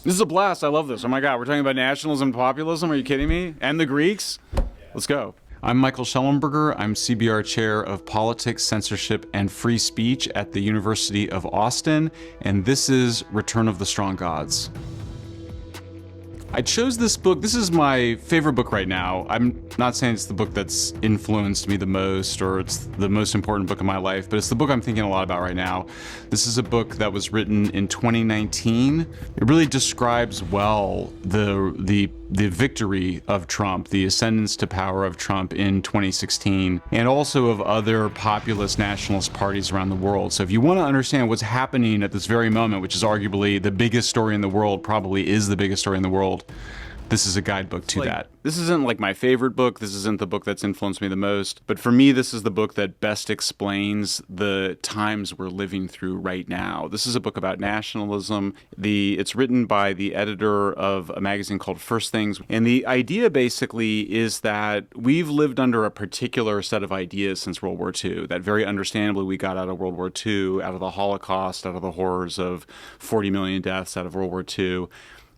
This is a blast. I love this. Oh my God, we're talking about nationalism and populism. Are you kidding me? And the Greeks? Let's go. I'm Michael Shellenberger. I'm CBR Chair of Politics, Censorship, and Free Speech at the University of Austin, and this is Return of the Strong Gods. I chose this book. This is my favorite book right now. I'm not saying it's the book that's influenced me the most or it's the most important book in my life, but it's the book I'm thinking a lot about right now. This is a book that was written in 2019. It really describes well the victory of Trump, the ascendance to power of Trump in 2016, and also of other populist nationalist parties around the world. So if you want to understand what's happening at this very moment, which is arguably the biggest story in the world, probably is the biggest story in the world, this is a guidebook to that. This isn't like my favorite book. This isn't the book that's influenced me the most. But for me, this is the book that best explains the times we're living through right now. This is a book about nationalism. It's written by the editor of a magazine called First Things. And the idea basically is that we've lived under a particular set of ideas since World War II, that very understandably we got out of World War II, out of the Holocaust, out of the horrors of 40 million deaths out of World War II.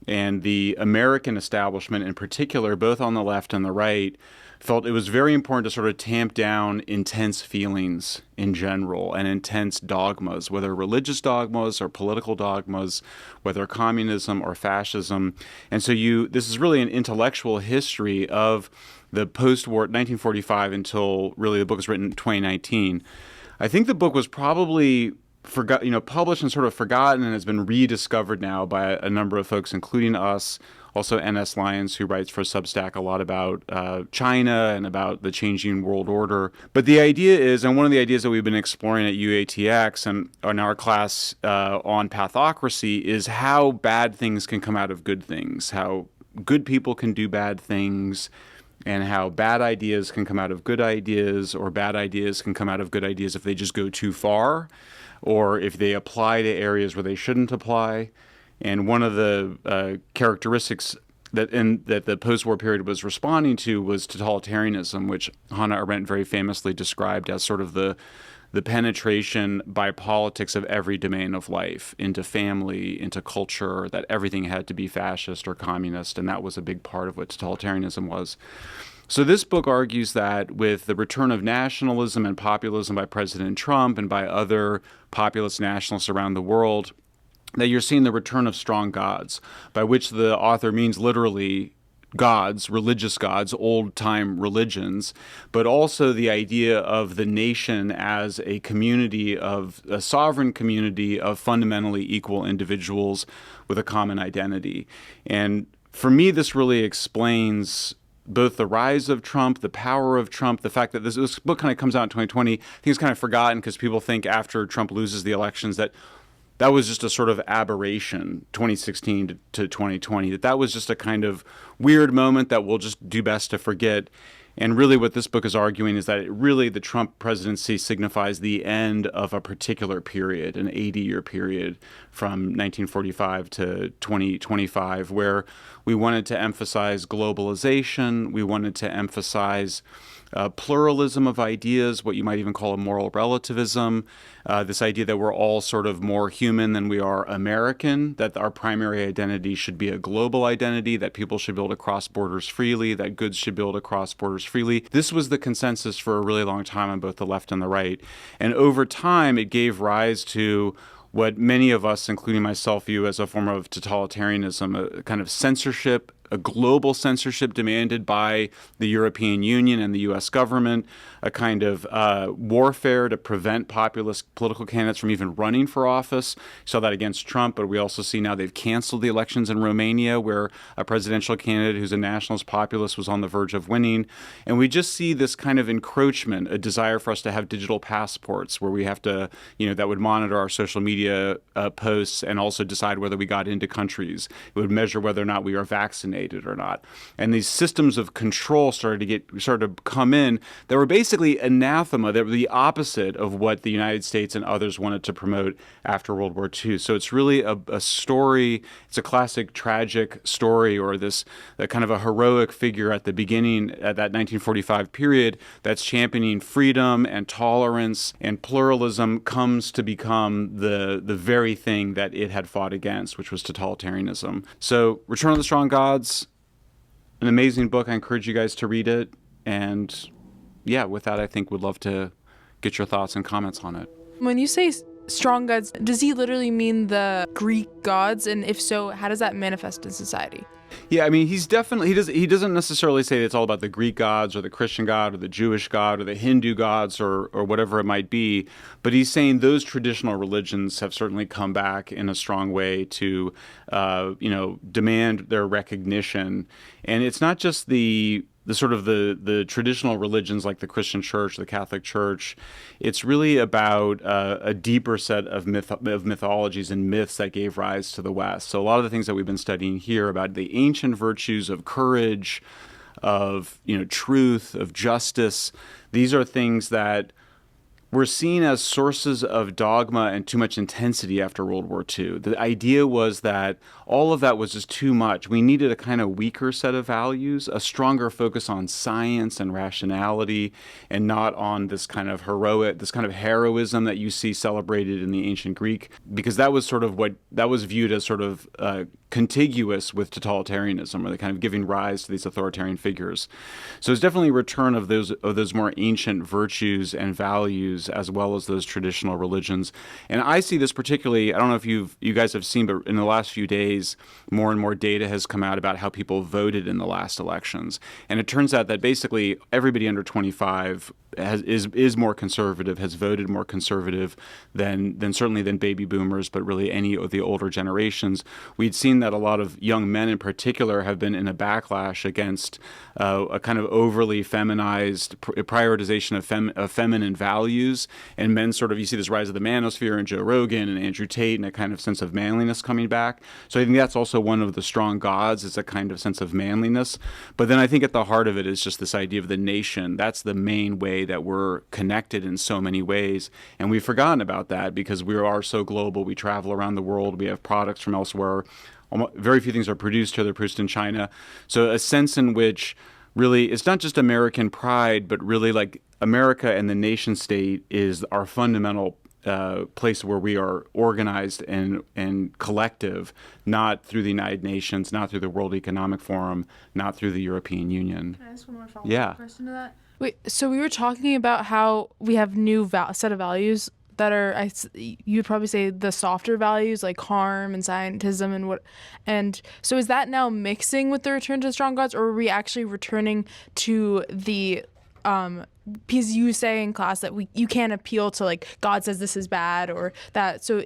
And the American establishment in particular, both on the left and the right, felt it was very important to sort of tamp down intense feelings in general and intense dogmas, whether religious dogmas or political dogmas, whether communism or fascism. And so this is really an intellectual history of the post-war 1945 until really the book was written in 2019. I think the book was probably published and sort of forgotten and has been rediscovered now by a number of folks, including us. Also N.S. Lyons, who writes for Substack a lot about China and about the changing world order. But the idea is, and one of the ideas that we've been exploring at UATX and in our class on pathocracy, is how bad things can come out of good things, how good people can do bad things, and how bad ideas can come out of good ideas, or bad ideas can come out of good ideas if they just go too far, or if they apply to areas where they shouldn't apply. And one of the characteristics that the post-war period was responding to was totalitarianism, which Hannah Arendt very famously described as sort of the penetration by politics of every domain of life, into family, into culture, that everything had to be fascist or communist, and that was a big part of what totalitarianism was. So this book argues that with the return of nationalism and populism by President Trump and by other populist nationalists around the world, that you're seeing the return of strong gods, by which the author means literally gods, religious gods, old-time religions, but also the idea of the nation as a community of a sovereign community of fundamentally equal individuals with a common identity. And for me, this really explains both the rise of Trump, the power of Trump, the fact that this book kind of comes out in 2020. I think it's kind of forgotten because people think after Trump loses the elections that was just a sort of aberration, 2016 to 2020, that was just a kind of weird moment that we'll just do best to forget. And really what this book is arguing is that the Trump presidency signifies the end of a particular period, an 80-year period from 1945 to 2025, where we wanted to emphasize globalization, we wanted to emphasize pluralism of ideas, what you might even call a moral relativism, this idea that we're all sort of more human than we are American, that our primary identity should be a global identity, that people should be able to cross borders freely, that goods should be able to cross borders freely. This was the consensus for a really long time on both the left and the right. And over time, it gave rise to what many of us, including myself, view as a form of totalitarianism, a kind of censorship, a global censorship demanded by the European Union and the U.S. government, a kind of warfare to prevent populist political candidates from even running for office. We saw that against Trump, but we also see now they've canceled the elections in Romania, where a presidential candidate who's a nationalist populist was on the verge of winning. And we just see this kind of encroachment, a desire for us to have digital passports where we have to, that would monitor our social media posts and also decide whether we got into countries. It would measure whether or not we are vaccinated. legitimated or not. And these systems of control started to come in that were basically anathema, that were the opposite of what the United States and others wanted to promote after World War II. So it's really a story, it's a classic tragic story, or this kind of a heroic figure at the beginning, at that 1945 period, that's championing freedom and tolerance and pluralism, comes to become the very thing that it had fought against, which was totalitarianism. So Return of the Strong Gods, an amazing book. I encourage you guys to read it. And yeah, with that, I think would love to get your thoughts and comments on it. When you say strong gods, does he literally mean the Greek gods? And if so, how does that manifest in society? Yeah, I mean, he doesn't necessarily say it's all about the Greek gods or the Christian god or the Jewish god or the Hindu gods or whatever it might be, but he's saying those traditional religions have certainly come back in a strong way to, demand their recognition. And it's not just the traditional religions like the Christian church, the Catholic church. It's really about a deeper set of mythologies and myths that gave rise to the West. So a lot of the things that we've been studying here about the ancient virtues of courage, of truth, of justice, these are things that were seen as sources of dogma and too much intensity after World War II. The idea was that all of that was just too much. We needed a kind of weaker set of values, a stronger focus on science and rationality, and not on this kind of heroism that you see celebrated in the ancient Greek, because that was viewed as sort of contiguous with totalitarianism, or the kind of giving rise to these authoritarian figures. So it's definitely a return of those more ancient virtues and values, as well as those traditional religions. And I see this particularly, I don't know if you guys have seen, but in the last few days, more and more data has come out about how people voted in the last elections. And it turns out that basically everybody under 25 is more conservative, has voted more conservative than baby boomers, but really any of the older generations. We'd seen that a lot of young men in particular have been in a backlash against a kind of overly feminized prioritization of feminine values, and men you see this rise of the manosphere and Joe Rogan and Andrew Tate, and a kind of sense of manliness coming back. So I think that's also one of the strong gods, is a kind of sense of manliness. But then I think at the heart of it is just this idea of the nation. That's the main way that we're connected in so many ways. And we've forgotten about that because we are so global. We travel around the world. We have products from elsewhere. Very few things are produced here. They're produced in China. So a sense in which really it's not just American pride, but really like America and the nation state is our fundamental place where we are organized and collective, not through the United Nations, not through the World Economic Forum, not through the European Union. Can I ask one more follow-up question to that? Wait, so we were talking about how we have new set of values that are, you'd probably say the softer values like harm and scientism and so is that now mixing with the return to strong gods, or are we actually returning to the because you say in class that you can't appeal to like God says this is bad or that, so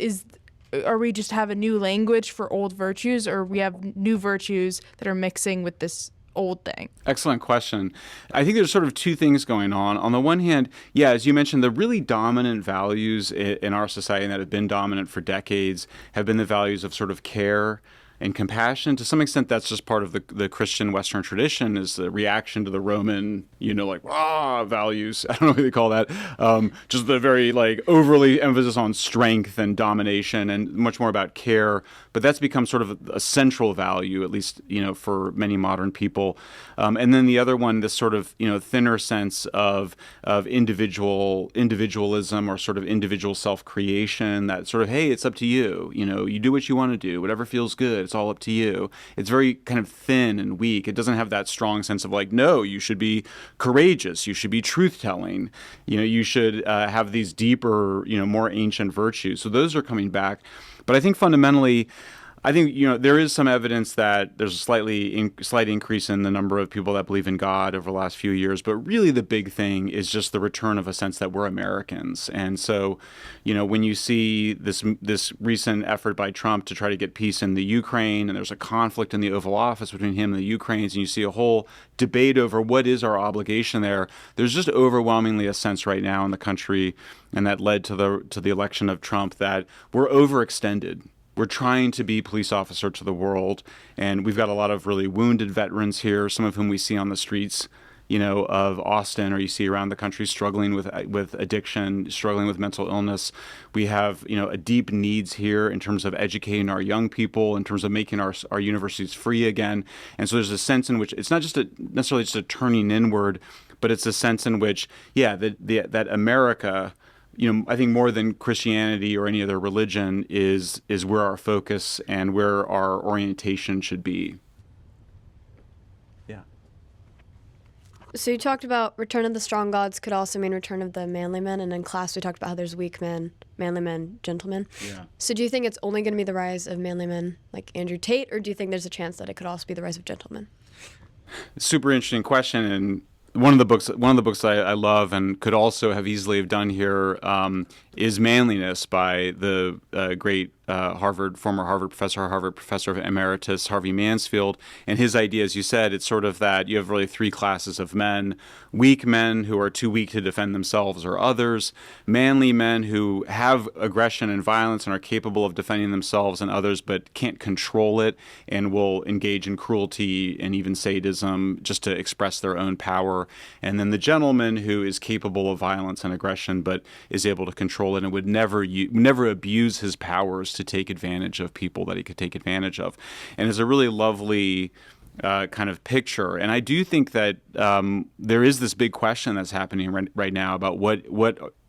are we just have a new language for old virtues, or we have new virtues that are mixing with this old thing? Excellent question. I think there's sort of two things going on. On the one hand, yeah, as you mentioned, the really dominant values in our society that have been dominant for decades have been the values of sort of care and compassion. To some extent, that's just part of the Christian Western tradition, is the reaction to the Roman, values. I don't know what they call that. Just the very overly emphasis on strength and domination, and much more about care. But that's become sort of a central value, at least for many modern people. And then the other one, this sort of thinner sense of individualism, or sort of individual self-creation. That sort of, hey, it's up to you. You do what you want to do, whatever feels good. It's all up to you. It's very kind of thin and weak. It doesn't have that strong sense of no, you should be courageous. You should be truth-telling. You should have these deeper, more ancient virtues. So those are coming back. But I think fundamentally, there is some evidence that there's a slight increase in the number of people that believe in God over the last few years. But really the big thing is just the return of a sense that we're Americans. And so, when you see this recent effort by Trump to try to get peace in the Ukraine, and there's a conflict in the Oval Office between him and the Ukrainians, and you see a whole debate over what is our obligation there, there's just overwhelmingly a sense right now in the country, and that led to the election of Trump, that we're overextended. we're trying to be police officer to the world, and we've got a lot of really wounded veterans here, some of whom we see on the streets, of Austin, or you see around the country, struggling with addiction, struggling with mental illness. We have, a deep needs here in terms of educating our young people, in terms of making our universities free again. And so there's a sense in which it's not just necessarily just a turning inward, but it's a sense in which, that America, I think more than Christianity or any other religion is where our focus and where our orientation should be. Yeah. So you talked about return of the strong gods could also mean return of the manly men, and in class we talked about how there's weak men, manly men, gentlemen. Yeah. So do you think it's only going to be the rise of manly men like Andrew Tate, or do you think there's a chance that it could also be the rise of gentlemen? Super interesting question, and one of the books I love and could also have easily have done here is Manliness by the great former Harvard professor of emeritus Harvey Mansfield. And his idea, as you said, it's sort of that you have really three classes of men: weak men who are too weak to defend themselves or others, manly men who have aggression and violence and are capable of defending themselves and others but can't control it and will engage in cruelty and even sadism just to express their own power. And then the gentleman who is capable of violence and aggression but is able to control it and would never abuse his powers to take advantage of people that he could take advantage of. And it's a really lovely kind of picture. And I do think that there is this big question that's happening right now about what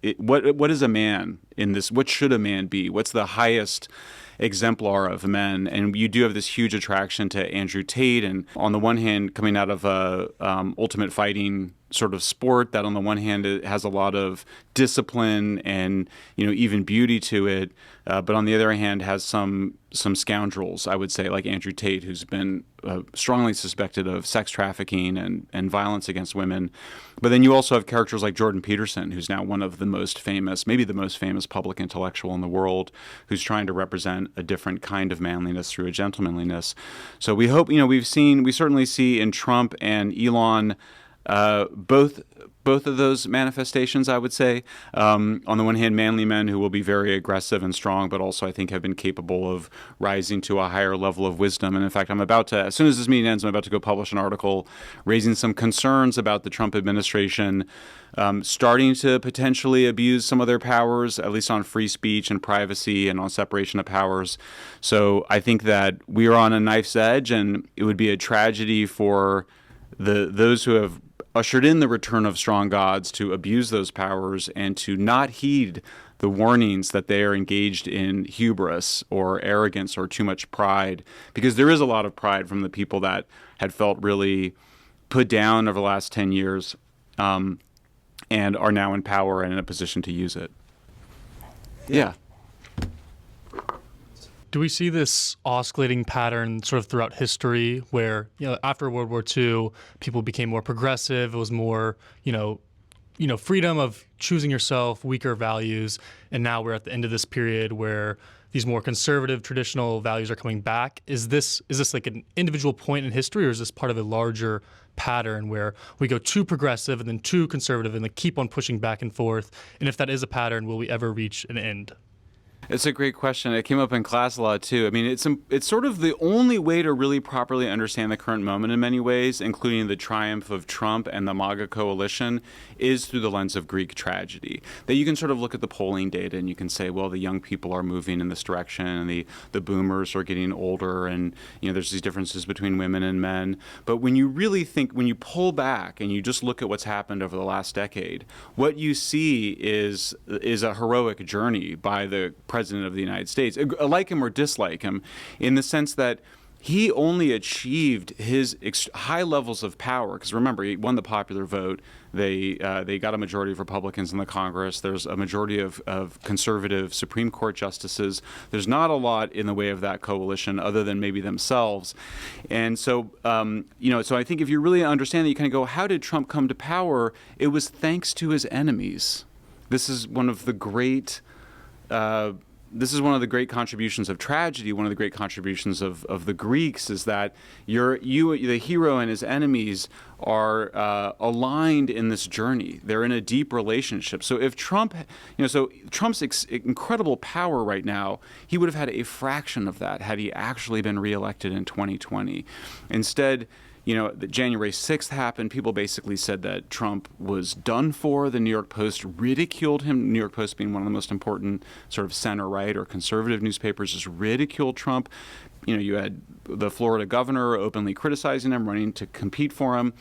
is a man in this? What should a man be? What's the highest exemplar of men? And you do have this huge attraction to Andrew Tate, and on the one hand, coming out of a ultimate fighting sort of sport that on the one hand it has a lot of discipline and even beauty to it, but on the other hand has some scoundrels, I would say, like Andrew Tate, who's been strongly suspected of sex trafficking and violence against women. But then you also have characters like Jordan Peterson, who's now one of the most famous, maybe the most famous public intellectual in the world, who's trying to represent a different kind of manliness through a gentlemanliness. So we hope, we certainly see in Trump and Elon both of those manifestations, I would say. On the one hand, manly men who will be very aggressive and strong, but also I think have been capable of rising to a higher level of wisdom. And in fact, as soon as this meeting ends, I'm about to go publish an article raising some concerns about the Trump administration starting to potentially abuse some of their powers, at least on free speech and privacy and on separation of powers. So I think that we are on a knife's edge, and it would be a tragedy for those who have ushered in the return of strong gods to abuse those powers and to not heed the warnings that they are engaged in hubris or arrogance or too much pride, because there is a lot of pride from the people that had felt really put down over the last 10 years and are now in power and in a position to use it. Yeah. Do we see this oscillating pattern sort of throughout history where, after World War II, people became more progressive, it was more, freedom of choosing yourself, weaker values, and now we're at the end of this period where these more conservative, traditional values are coming back? Is this like an individual point in history, or is this part of a larger pattern where we go too progressive and then too conservative and then keep on pushing back and forth? And if that is a pattern, will we ever reach an end? It's a great question. It came up in class a lot, too. I mean, it's sort of the only way to really properly understand the current moment in many ways, including the triumph of Trump and the MAGA coalition, is through the lens of Greek tragedy. That you can sort of look at the polling data and you can say, well, the young people are moving in this direction and the boomers are getting older and, there's these differences between women and men. But when you really when you pull back and you just look at what's happened over the last decade, what you see is a heroic journey by the President of the United States, like him or dislike him, in the sense that he only achieved his high levels of power. Because remember, he won the popular vote. They got a majority of Republicans in the Congress. There's a majority of conservative Supreme Court justices. There's not a lot in the way of that coalition other than maybe themselves. And so, so I think if you really understand that, you kind of go, how did Trump come to power? It was thanks to his enemies. This is one of the great contributions of tragedy. One of the great contributions of the Greeks is that the hero and his enemies are aligned in this journey. They're in a deep relationship. So if Trump, Trump's incredible power right now, he would have had a fraction of that had he actually been reelected in 2020. Instead, the January 6th happened. People basically said that Trump was done for. The New York Post ridiculed him. New York Post being one of the most important sort of center-right or conservative newspapers, just ridiculed Trump. You had the Florida governor openly criticizing him, running to compete for him.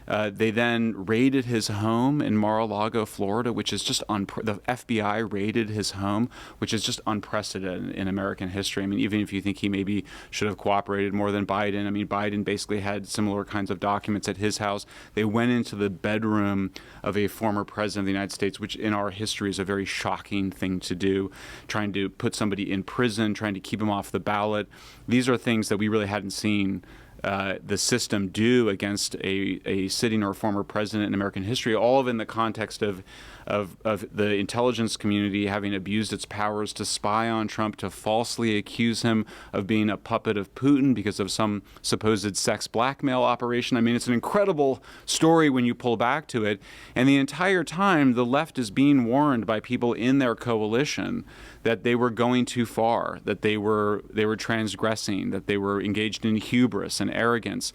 They then raided his home in Mar-a-Lago, Florida, which is just the FBI raided his home, which is just unprecedented in American history. I mean, even if you think he maybe should have cooperated more than Biden, I mean, Biden basically had similar kinds of documents at his house. They went into the bedroom of a former president of the United States, which in our history is a very shocking thing to do, trying to put somebody in prison, trying to keep him off the ballot. These are things that we really hadn't seen the system do against a sitting or former president in American history, all of in the context of the intelligence community having abused its powers to spy on Trump, to falsely accuse him of being a puppet of Putin because of some supposed sex blackmail operation. I mean, it's an incredible story when you pull back to it. And the entire time, the left is being warned by people in their coalition that they were going too far, that they were transgressing, that they were engaged in hubris and arrogance.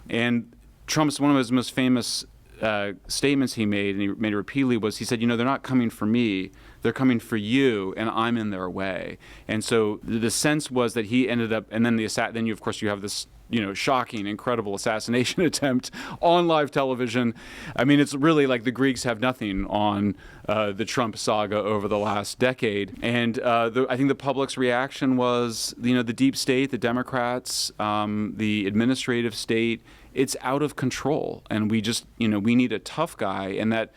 And Trump's one of his most famous statements he made, and he made it repeatedly, was he said, they're not coming for me, they're coming for you, and I'm in their way. And so the sense was that he ended up, and then you of course you have this shocking, incredible assassination attempt on live television. I mean, it's really like the Greeks have nothing on the Trump saga over the last decade. And I think the public's reaction was, the deep state, the Democrats, the administrative state, it's out of control. And we just, we need a tough guy. And that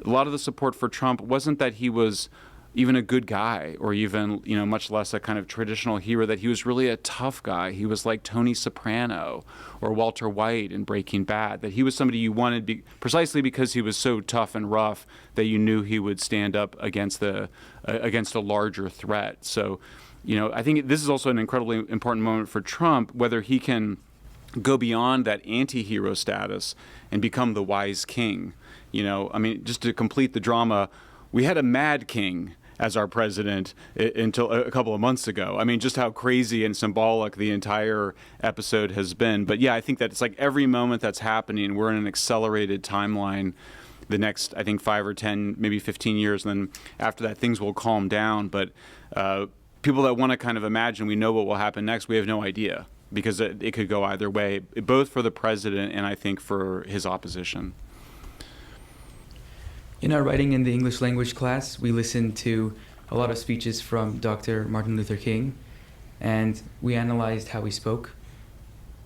a lot of the support for Trump wasn't that he was even a good guy, or even, much less a kind of traditional hero, that he was really a tough guy. He was like Tony Soprano or Walter White in Breaking Bad, that he was somebody you wanted precisely because he was so tough and rough that you knew he would stand up against a larger threat. So, I think this is also an incredibly important moment for Trump, whether he can go beyond that anti-hero status and become the wise king. I mean, just to complete the drama, we had a mad king as our president until a couple of months ago. I mean, just how crazy and symbolic the entire episode has been. But yeah, I think that it's like every moment that's happening, we're in an accelerated timeline the next, I think, 5 or 10, maybe 15 years. And then after that, things will calm down. But people that want to kind of imagine we know what will happen next, we have no idea, because it could go either way, both for the president and I think for his opposition. In our writing in the English language class, we listened to a lot of speeches from Dr. Martin Luther King, and we analyzed how he spoke.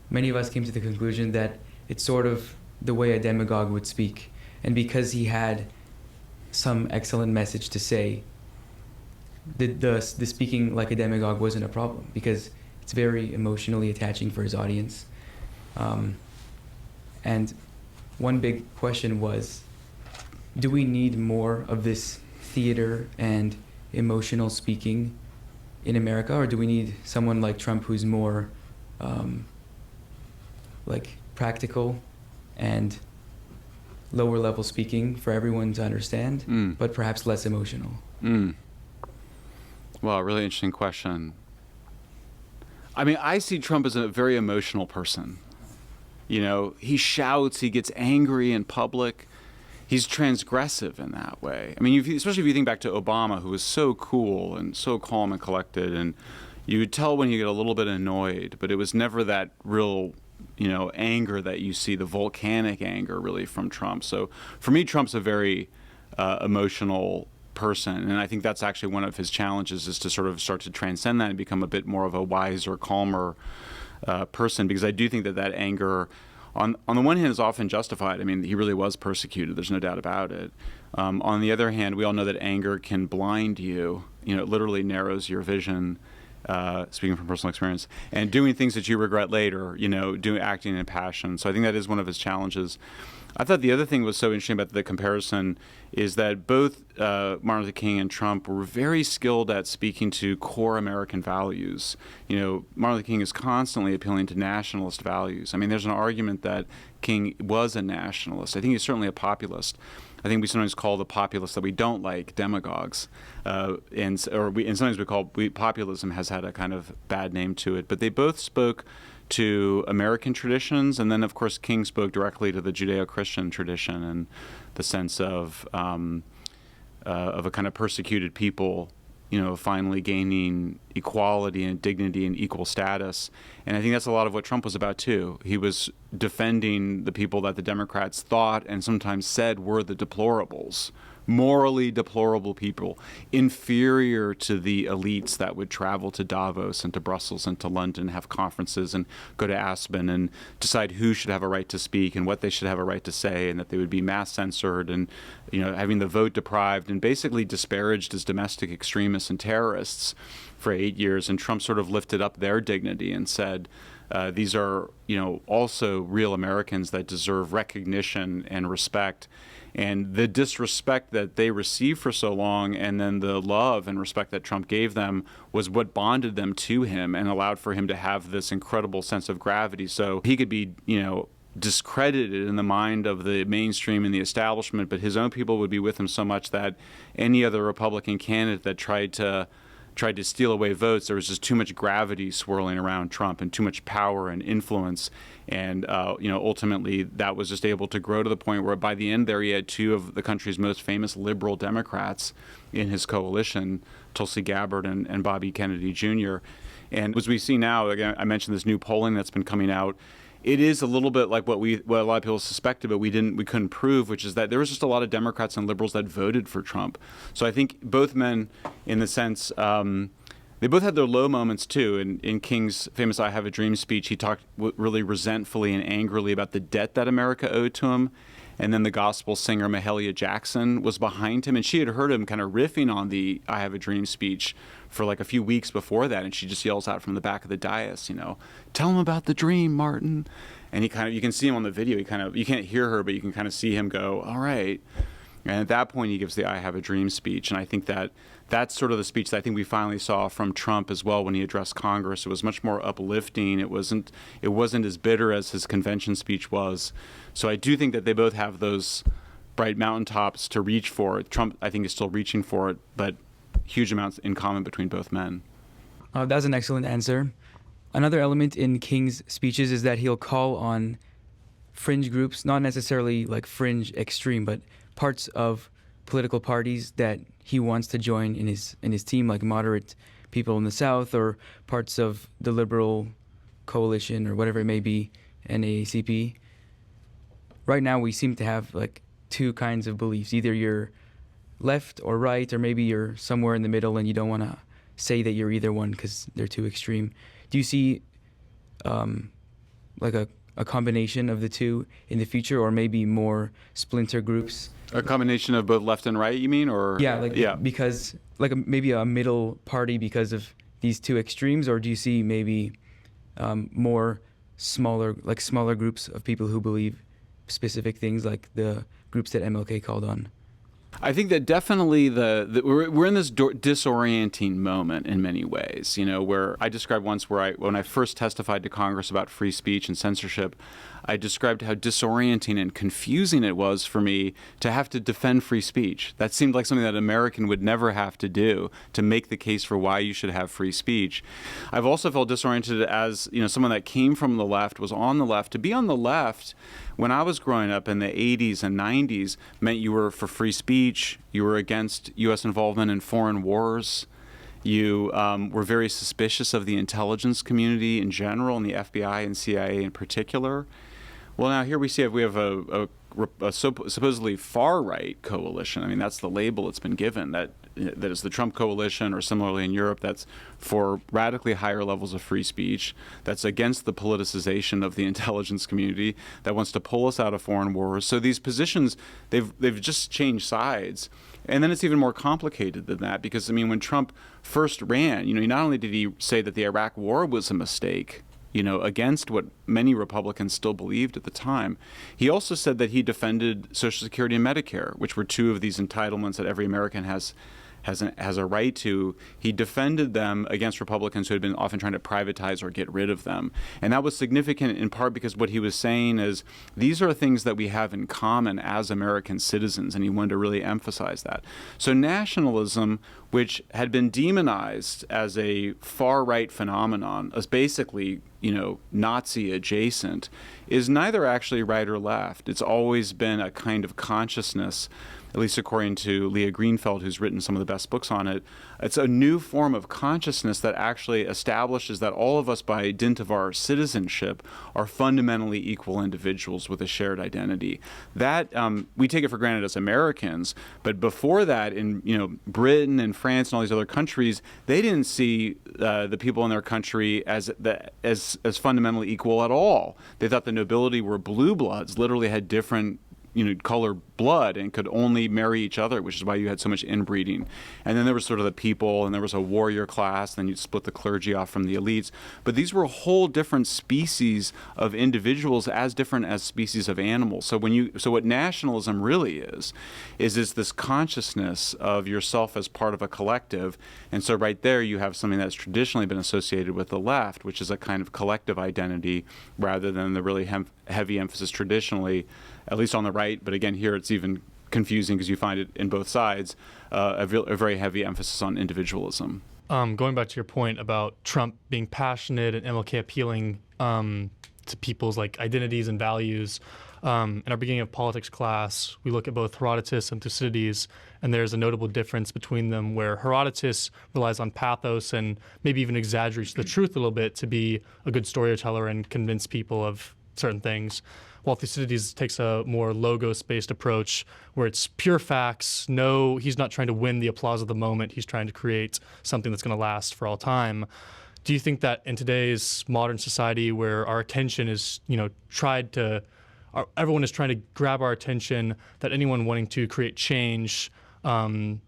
Many of us came to the conclusion that it's sort of the way a demagogue would speak, and because he had some excellent message to say, the speaking like a demagogue wasn't a problem, because it's very emotionally attaching for his audience. And one big question was, do we need more of this theater and emotional speaking in America, or do we need someone like Trump who's more like practical and lower level speaking for everyone to understand, but perhaps less emotional? Well, a really interesting question. I mean, I see Trump as a very emotional person. He shouts, he gets angry in public. He's transgressive in that way. I mean, especially if you think back to Obama, who was so cool and so calm and collected, and you would tell when you get a little bit annoyed, but it was never that real, anger that you see, the volcanic anger really from Trump. So for me, Trump's a very emotional person, and I think that's actually one of his challenges, is to sort of start to transcend that and become a bit more of a wiser, calmer person, because I do think that anger, on the one hand, is often justified. I mean, he really was persecuted. There's no doubt about it. On the other hand, we all know that anger can blind you. It literally narrows your vision, speaking from personal experience, and doing things that you regret later, acting in passion. So I think that is one of his challenges. I thought the other thing was so interesting about the comparison is that both Martin Luther King and Trump were very skilled at speaking to core American values. Martin Luther King is constantly appealing to nationalist values. I mean, there's an argument that King was a nationalist. I think he's certainly a populist. I think we sometimes call the populists that we don't like demagogues, and sometimes populism has had a kind of bad name to it. But they both spoke to American traditions, and then of course King spoke directly to the Judeo-Christian tradition and the sense of a kind of persecuted people, finally gaining equality and dignity and equal status. And I think that's a lot of what Trump was about too. He was defending the people that the Democrats thought and sometimes said were the deplorables, morally deplorable people, inferior to the elites that would travel to Davos and to Brussels and to London, have conferences and go to Aspen and decide who should have a right to speak and what they should have a right to say, and that they would be mass censored and having the vote deprived and basically disparaged as domestic extremists and terrorists for 8 years. And Trump sort of lifted up their dignity and said, these are also real Americans that deserve recognition and respect. And the disrespect that they received for so long, and then the love and respect that Trump gave them, was what bonded them to him and allowed for him to have this incredible sense of gravity. So he could be, discredited in the mind of the mainstream and the establishment, but his own people would be with him so much that any other Republican candidate that tried to steal away votes, there was just too much gravity swirling around Trump and too much power and influence. And, ultimately that was just able to grow to the point where by the end there he had two of the country's most famous liberal Democrats in his coalition, Tulsi Gabbard and Bobby Kennedy Jr. And as we see now, again, I mentioned this new polling that's been coming out. It is a little bit like what a lot of people suspected, but we couldn't prove, which is that there was just a lot of Democrats and liberals that voted for Trump. So I think both men, in the sense, they both had their low moments too. In King's famous "I Have a Dream" speech, he talked really resentfully and angrily about the debt that America owed to him. And then the gospel singer Mahalia Jackson was behind him, and she had heard him kind of riffing on the "I Have a Dream" speech for like a few weeks before that, and she just yells out from the back of the dais, "Tell him about the dream, Martin." And you can see him on the video. You can't hear her, but you can kind of see him go, "All right." And at that point, he gives the "I Have a Dream" speech, and I think that's sort of the speech that I think we finally saw from Trump as well when he addressed Congress. It was much more uplifting. It wasn't as bitter as his convention speech was. So I do think that they both have those bright mountaintops to reach for. Trump, I think, is still reaching for it, but huge amounts in common between both men. That's an excellent answer. Another element in King's speeches is that he'll call on fringe groups, not necessarily like fringe extreme, but parts of political parties that he wants to join in his team, like moderate people in the South or parts of the liberal coalition or whatever it may be, NAACP. Right now we seem to have like two kinds of beliefs. Either you're left or right, or maybe you're somewhere in the middle and you don't want to say that you're either one because they're too extreme. Do you see like a combination of the two in the future, or maybe more splinter groups? A combination of both left and right, you mean? Or because maybe a middle party because of these two extremes, or do you see maybe more smaller groups of people who believe specific things, like the groups that MLK called on? I think that definitely we're in this disorienting moment in many ways, where I described once when I first testified to Congress about free speech and censorship, I described how disorienting and confusing it was for me to have to defend free speech. That seemed like something that an American would never have to do, to make the case for why you should have free speech. I've also felt disoriented as, someone that came from the left, was on the left. To be on the left when I was growing up in the 80s and 90s meant you were for free speech, you were against U.S. involvement in foreign wars, you were very suspicious of the intelligence community in general, and the FBI and CIA in particular. Well, now here we have a supposedly far-right coalition. I mean, that's the label it's been given, that is the Trump coalition, or similarly in Europe, that's for radically higher levels of free speech, that's against the politicization of the intelligence community, that wants to pull us out of foreign wars. So these positions, they've just changed sides. And then it's even more complicated than that, because, when Trump first ran, not only did he say that the Iraq war was a mistake, against what many Republicans still believed at the time. He also said that he defended Social Security and Medicare, which were two of these entitlements that every American has a right to. He defended them against Republicans who had been often trying to privatize or get rid of them. And that was significant in part because what he was saying is these are things that we have in common as American citizens, and he wanted to really emphasize that. So nationalism, which had been demonized as a far-right phenomenon, as basically, Nazi adjacent, is neither actually right or left. It's always been a kind of consciousness, at least according to Leah Greenfeld, who's written some of the best books on it. It's a new form of consciousness that actually establishes that all of us, by dint of our citizenship, are fundamentally equal individuals with a shared identity. That we take it for granted as Americans, but before that, in Britain and France and all these other countries, they didn't see the people in their country as fundamentally equal at all. They thought the nobility were blue bloods, literally had different color blood and could only marry each other, which is why you had so much inbreeding. And then there was sort of the people, and there was a warrior class, then you'd split the clergy off from the elites. But these were whole different species of individuals, as different as species of animals. So what nationalism really is this consciousness of yourself as part of a collective. And so right there you have something that's traditionally been associated with the left, which is a kind of collective identity rather than the really heavy emphasis traditionally, at least on the right, but again, here it's even confusing because you find it in both sides, a very heavy emphasis on individualism. Going back to your point about Trump being passionate and MLK appealing to people's identities and values, in our beginning of politics class, we look at both Herodotus and Thucydides, and there's a notable difference between them where Herodotus relies on pathos and maybe even exaggerates the truth a little bit to be a good storyteller and convince people of certain things, while Thucydides takes a more logos-based approach where it's pure facts. No, he's not trying to win the applause of the moment. He's trying to create something that's going to last for all time. Do you think that in today's modern society where our attention is, everyone is trying to grab our attention, that anyone wanting to create change in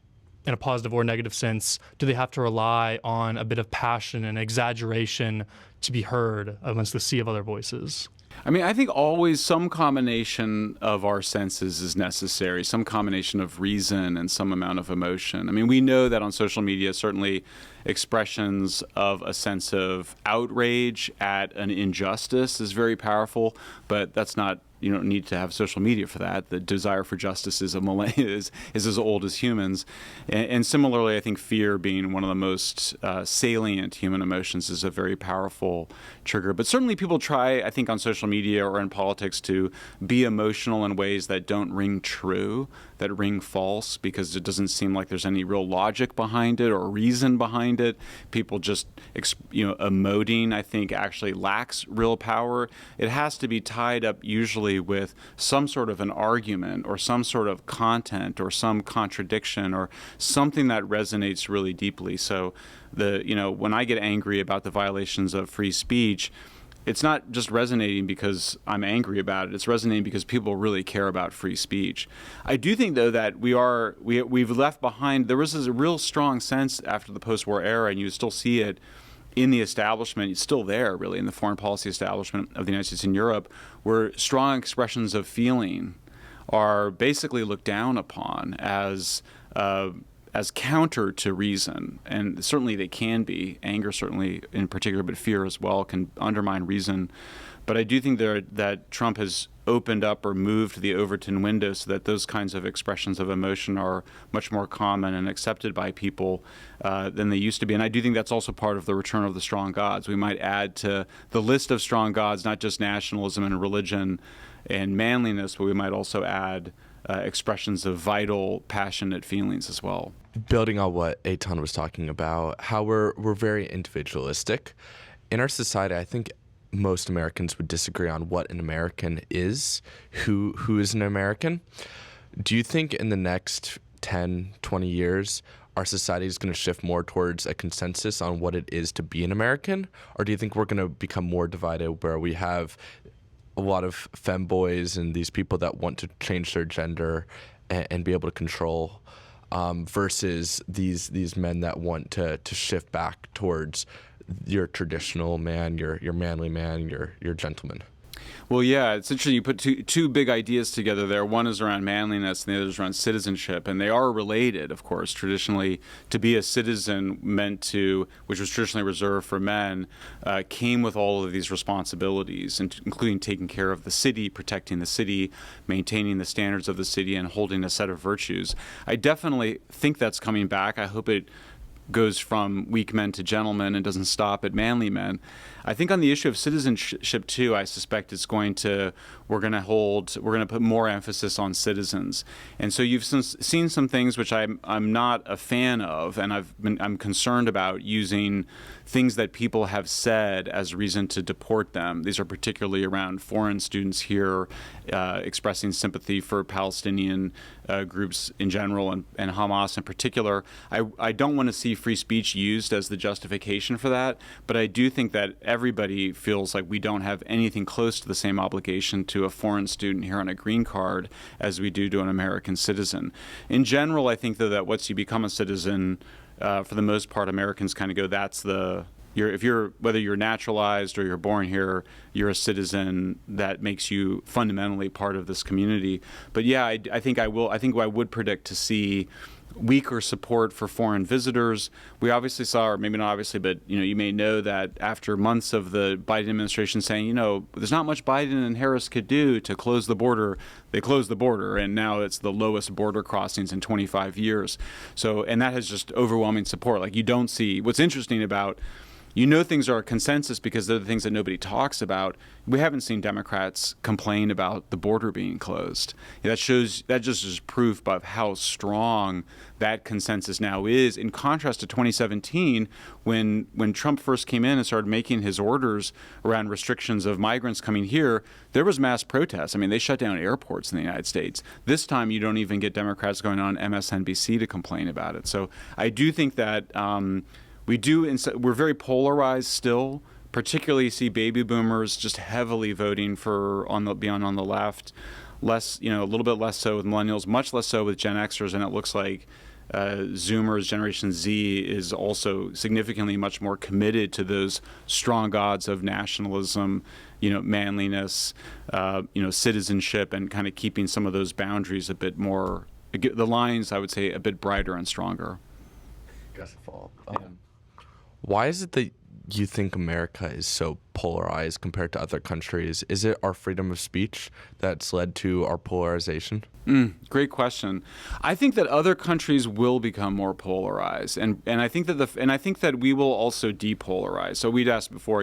a positive or negative sense, do they have to rely on a bit of passion and exaggeration to be heard amongst the sea of other voices? I think always some combination of our senses is necessary, some combination of reason and some amount of emotion. We know that on social media, certainly expressions of a sense of outrage at an injustice is very powerful, but that's not, you don't need to have social media for that. The desire for justice is as old as humans. And similarly, I think fear, being one of the most salient human emotions, is a very powerful trigger. But certainly people try, I think, on social media or in politics to be emotional in ways that don't ring true, that ring false, because it doesn't seem like there's any real logic behind it or reason behind it. People just, emoting, I think, actually lacks real power. It has to be tied up usually with some sort of an argument or some sort of content or some contradiction or something that resonates really deeply. So when I get angry about the violations of free speech, it's not just resonating because I'm angry about it. It's resonating because people really care about free speech. I do think, though, that we've left behind, there was a real strong sense after the post-war era, and you still see it in the establishment, it's still there, really, in the foreign policy establishment of the United States and Europe, where strong expressions of feeling are basically looked down upon as counter to reason. And certainly they can be. Anger certainly in particular, but fear as well can undermine reason. But I do think that Trump has opened up or moved the Overton window so that those kinds of expressions of emotion are much more common and accepted by people than they used to be. And I do think that's also part of the return of the strong gods. We might add to the list of strong gods not just nationalism and religion and manliness, but we might also add expressions of vital, passionate feelings as well. Building on what Eitan was talking about, how we're very individualistic. In our society, I think most Americans would disagree on what an American is, who is an American. Do you think in the next 10, 20 years, our society is going to shift more towards a consensus on what it is to be an American? Or do you think we're going to become more divided where we have a lot of femboys and these people that want to change their gender and be able to control versus these men that want to shift back towards your traditional man, your manly man, your gentleman? Well, yeah, it's interesting. You put two big ideas together there. One is around manliness, and the other is around citizenship, and they are related, of course. Traditionally, to be a citizen which was traditionally reserved for men, came with all of these responsibilities, including taking care of the city, protecting the city, maintaining the standards of the city, and holding a set of virtues. I definitely think that's coming back. I hope it goes from weak men to gentlemen and doesn't stop at manly men. I think on the issue of citizenship too, I suspect we're going to put more emphasis on citizens. And so you've seen some things which I'm not a fan of, and I'm concerned about using things that people have said as reason to deport them. These are particularly around foreign students here expressing sympathy for Palestinian groups in general and Hamas in particular. I don't want to see free speech used as the justification for that, but I do think that everybody feels like we don't have anything close to the same obligation to a foreign student here on a green card as we do to an American citizen. In general, I think, though, that once you become a citizen, for the most part, Americans kind of go, whether you're naturalized or you're born here, you're a citizen. That makes you fundamentally part of this community. But yeah, I think I would predict to see weaker support for foreign visitors. We obviously saw, or maybe not obviously, but you may know that after months of the Biden administration saying, there's not much Biden and Harris could do to close the border, they closed the border, and now it's the lowest border crossings in 25 years. So, and that has just overwhelming support. Like, you don't see, what's interesting about, things are a consensus because they're the things that nobody talks about. We haven't seen Democrats complain about the border being closed. That just is proof of how strong that consensus now is, in contrast to 2017, when Trump first came in and started making his orders around restrictions of migrants coming here. There was mass protests. I mean, they shut down airports in the United States. This time, you don't even get Democrats going on MSNBC to complain about it. So I do think that we're very polarized still. Particularly see baby boomers just heavily voting on the left, less, a little bit less so with millennials, much less so with Gen Xers, and it looks like Zoomers, Generation Z is also significantly much more committed to those strong gods of nationalism, manliness, citizenship, and kind of keeping some of those boundaries a bit more, the lines, I would say, a bit brighter and stronger. Why is it that you think America is so polarized compared to other countries? Is it our freedom of speech that's led to our polarization? Great question. I think that other countries will become more polarized, and I think that we will also depolarize. So you asked before.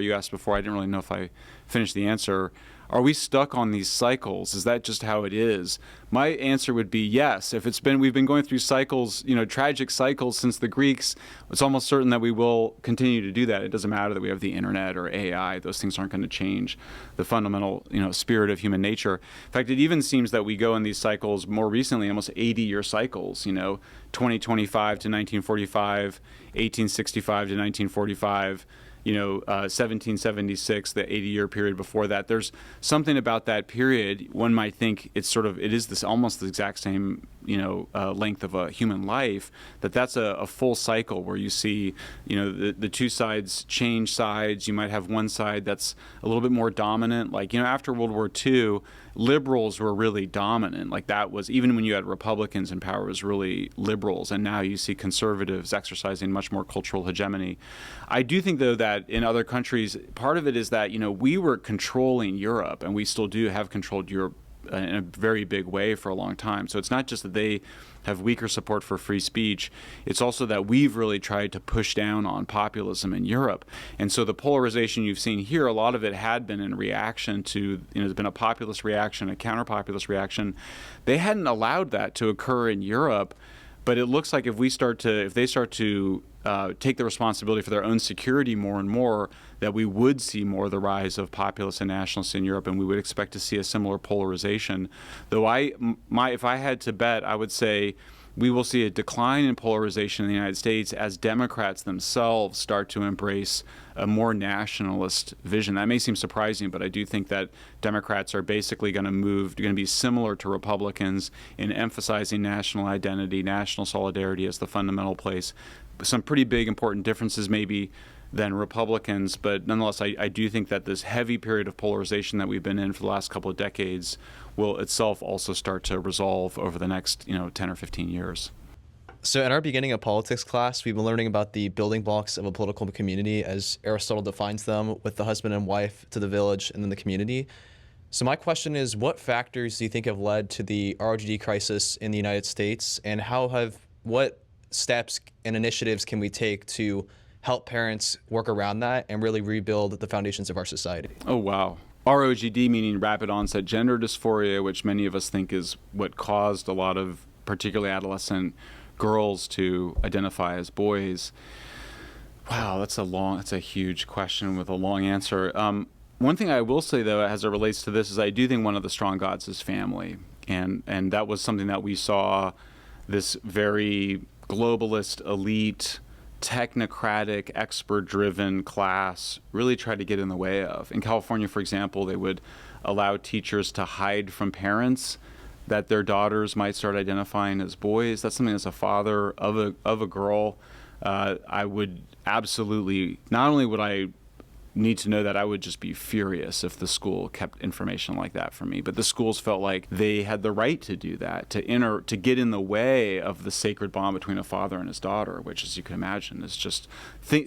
I didn't really know if I finished the answer. Are we stuck on these cycles? Is that just how it is? My answer would be yes. If we've been going through cycles, tragic cycles since the Greeks, it's almost certain that we will continue to do that. It doesn't matter that we have the internet or AI. Those things aren't going to change the fundamental, spirit of human nature. In fact, it even seems that we go in these cycles more recently, almost 80-year cycles, 2025 to 1945, 1865 to 1945, 1776, the 80-year period before that. There's something about that period. One might think it is this almost the exact same, length of a human life. That's a full cycle where you see, the two sides change sides. You might have one side that's a little bit more dominant. Like, after World War II, liberals were really dominant. Like, that was, even when you had Republicans in power, it was really liberals. And now you see conservatives exercising much more cultural hegemony. I do think, though, that in other countries, part of it is that, we were controlling Europe, and we still do have controlled Europe in a very big way for a long time. So it's not just that they have weaker support for free speech. It's also that we've really tried to push down on populism in Europe. And so the polarization you've seen here, a lot of it had been in reaction to, there's been a populist reaction, a counter-populist reaction. They hadn't allowed that to occur in Europe. But it looks like if they start to take the responsibility for their own security more and more, that we would see more of the rise of populists and nationalists in Europe, and we would expect to see a similar polarization. Though if I had to bet, I would say we will see a decline in polarization in the United States as Democrats themselves start to embrace a more nationalist vision. That may seem surprising, but I do think that Democrats are basically going to be similar to Republicans in emphasizing national identity, national solidarity as the fundamental place. Some pretty big important differences maybe than Republicans. But nonetheless, I do think that this heavy period of polarization that we've been in for the last couple of decades will itself also start to resolve over the next 10 or 15 years. So in our beginning of politics class, we've been learning about the building blocks of a political community as Aristotle defines them, with the husband and wife to the village and then the community. So my question is, what factors do you think have led to the ROGD crisis in the United States, and what steps and initiatives can we take to help parents work around that and really rebuild the foundations of our society? Oh, wow. ROGD meaning rapid onset gender dysphoria, which many of us think is what caused a lot of particularly adolescent girls to identify as boys. Wow, that's a huge question with a long answer. One thing I will say, though, as it relates to this, is I do think one of the strong gods is family, and that was something that we saw this very globalist, elite, technocratic, expert-driven class really try to get in the way of. In California, for example, they would allow teachers to hide from parents that their daughters might start identifying as boys. That's something as a father of a girl, I would absolutely, not only would I need to know that, I would just be furious if the school kept information like that from me. But the schools felt like they had the right to do that, to get in the way of the sacred bond between a father and his daughter, which, as you can imagine, is just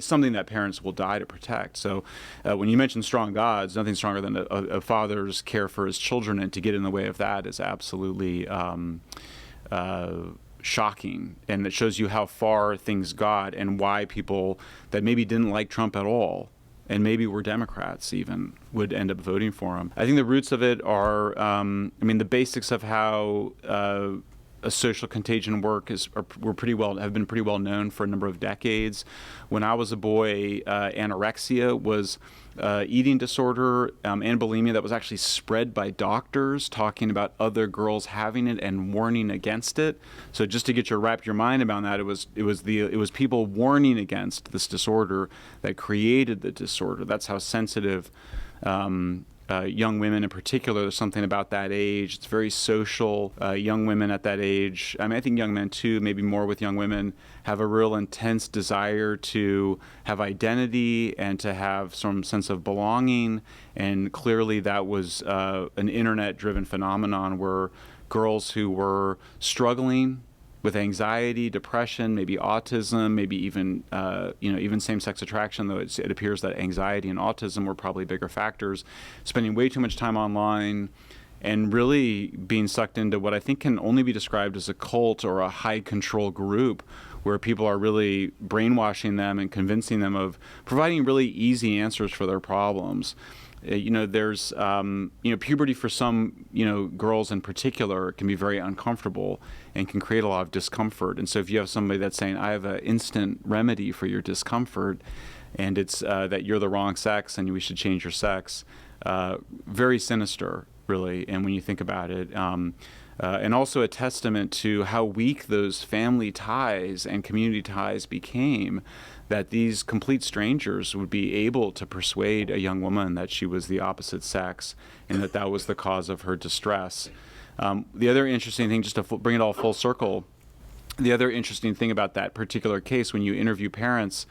something that parents will die to protect. So when you mention strong gods, nothing stronger than a father's care for his children, and to get in the way of that is absolutely shocking, and it shows you how far things got and why people that maybe didn't like Trump at all, and maybe were Democrats even, would end up voting for him. I think the roots of it are, the basics of how a social contagion have been pretty well known for a number of decades. When I was a boy, anorexia was eating disorder and bulimia that was actually spread by doctors talking about other girls having it and warning against it. So just to wrap your mind around that, it was people warning against this disorder that created the disorder. That's how sensitive young women in particular, there's something about that age. It's very social. Young women at that age, I think young men too, maybe more with young women, have a real intense desire to have identity and to have some sense of belonging. And clearly that was an internet-driven phenomenon where girls who were struggling with anxiety, depression, maybe autism, maybe even even same-sex attraction, though it appears that anxiety and autism were probably bigger factors, spending way too much time online and really being sucked into what I think can only be described as a cult or a high-control group, where people are really brainwashing them and convincing them of providing really easy answers for their problems. There's puberty for some girls in particular can be very uncomfortable and can create a lot of discomfort. And so if you have somebody that's saying, I have an instant remedy for your discomfort, and it's that you're the wrong sex and we should change your sex, very sinister, really. And when you think about it, and also a testament to how weak those family ties and community ties became, that these complete strangers would be able to persuade a young woman that she was the opposite sex and that was the cause of her distress. The other interesting thing, just to bring it all full circle, the other interesting thing about that particular case, when you interview parents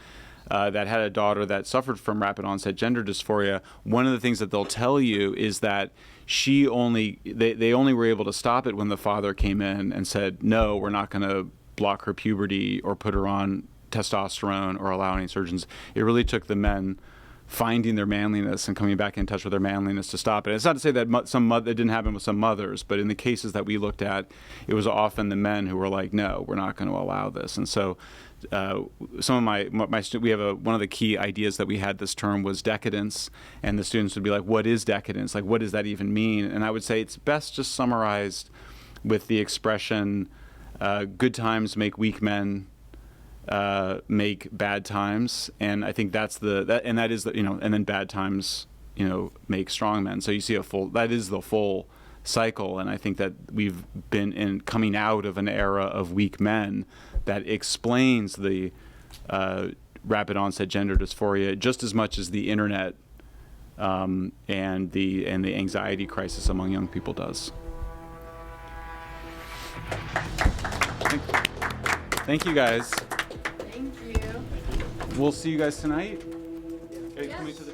that had a daughter that suffered from rapid onset gender dysphoria, one of the things that they'll tell you is that they only were able to stop it when the father came in and said, no, we're not going to block her puberty or put her on testosterone or allow any surgeons. It really took the men finding their manliness and coming back in touch with their manliness to stop it. It's not to say that it didn't happen with some mothers, but in the cases that we looked at, it was often the men who were like, no, we're not going to allow this. And so some of my students, we have one of the key ideas that we had this term was decadence, and the students would be like, what is decadence? Like, what does that even mean? And I would say it's best just summarized with the expression, good times make weak men, make bad times, and I think and then bad times, make strong men. So you see that is the full cycle, and I think that we've been coming out of an era of weak men that explains the rapid onset gender dysphoria just as much as the internet and the anxiety crisis among young people does. Thank you guys. Thank you. We'll see you guys tonight. Hey, can we to the